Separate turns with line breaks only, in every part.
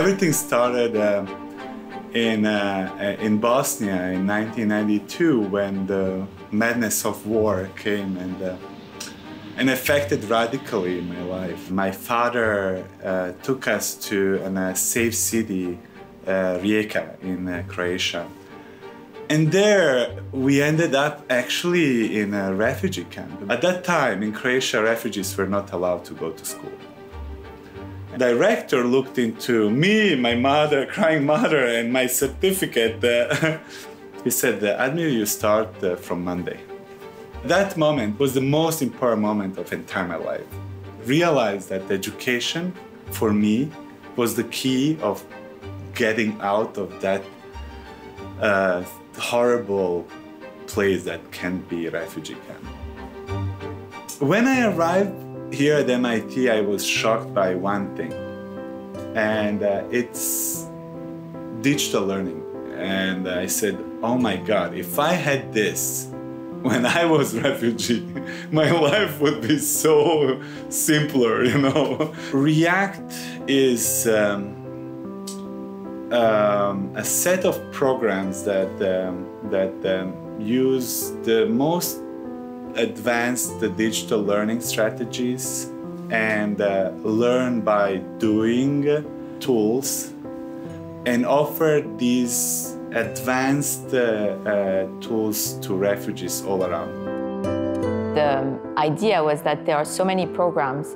Everything started in Bosnia in 1992 when the madness of war came and affected radically my life. My father took us to a safe city, ReACT in Croatia. And there we ended up actually in a refugee camp. At that time in Croatia, refugees were not allowed to go to school. The director looked into me, my mother, crying mother, and my certificate. He said, Admir, you start from Monday. That moment was the most important moment of entire my life. Realized that education, for me, was the key of getting out of that horrible place that can be a refugee camp. When I arrived here at MIT, I was shocked by one thing, and it's digital learning. And I said, oh my God, if I had this when I was a refugee, my life would be so simpler, you know. ReACT is a set of programs that use the most advanced digital learning strategies and learn by doing tools and offer these advanced tools to refugees all around.
The idea was that there are so many programs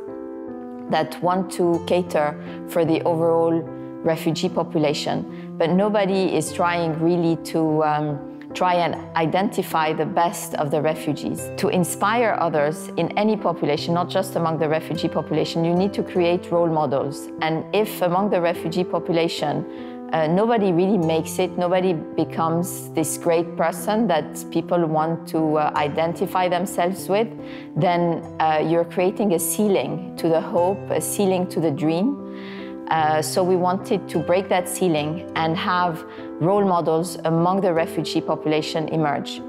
that want to cater for the overall refugee population, but nobody is trying really to try and identify the best of the refugees. To inspire others in any population, not just among the refugee population, you need to create role models. And if among the refugee population, nobody really makes it, nobody becomes this great person that people want to identify themselves with, then you're creating a ceiling to the hope, a ceiling to the dream. So we wanted to break that ceiling and have role models among the refugee population emerge.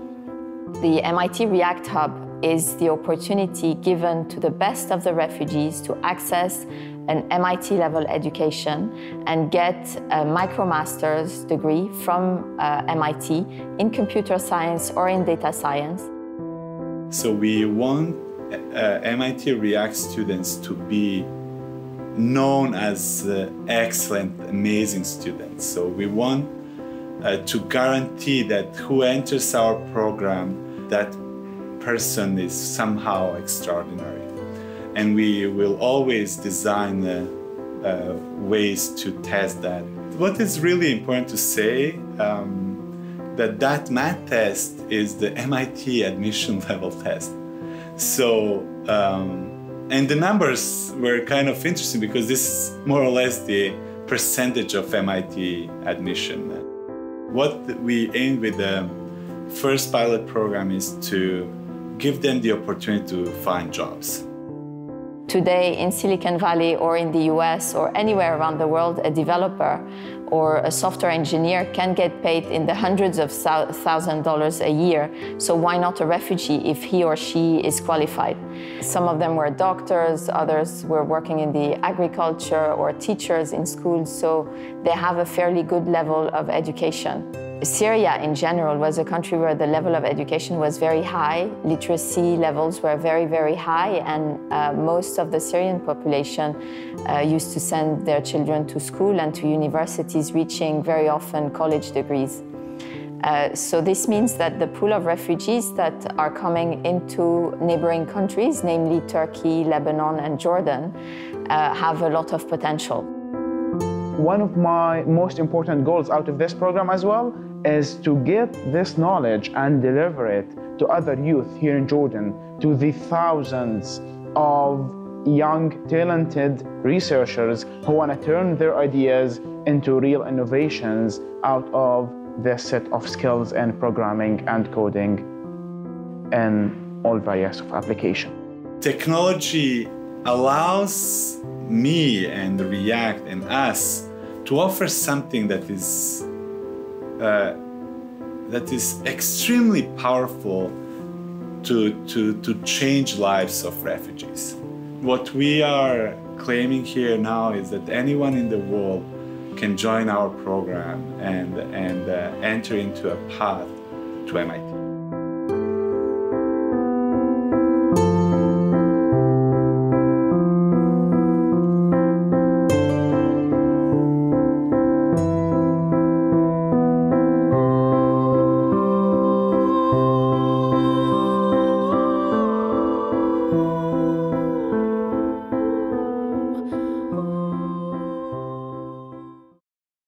The MIT ReACT Hub is the opportunity given to the best of the refugees to access an MIT-level education and get a MicroMaster's degree from MIT in computer science or in data science.
So we want MIT ReACT students to be known as excellent, amazing students. So we want to guarantee that who enters our program, that person is somehow extraordinary. And we will always design ways to test that. What is really important to say, that math test is the MIT admission level test. So, and the numbers were kind of interesting because this is more or less the percentage of MIT admission. What we aim with the first pilot program is to give them the opportunity to find jobs.
Today in Silicon Valley or in the US or anywhere around the world, a developer or a software engineer can get paid in the hundreds of $1,000s a year. So why not a refugee if he or she is qualified? Some of them were doctors, others were working in the agriculture or teachers in schools, so they have a fairly good level of education. Syria in general was a country where the level of education was very high, literacy levels were very, very high, and most of the Syrian population used to send their children to school and to universities, reaching very often college degrees. So this means that the pool of refugees that are coming into neighboring countries, namely Turkey, Lebanon, and Jordan, have a lot of potential.
One of my most important goals out of this program as well is to get this knowledge and deliver it to other youth here in Jordan, to the thousands of young, talented researchers who want to turn their ideas into real innovations out of this set of skills in programming and coding in all various of application. Technology
allows me and ReACT and us to offer something that is extremely powerful to change lives of refugees. What we are claiming here now is that anyone in the world can join our program and enter into a path to MIT.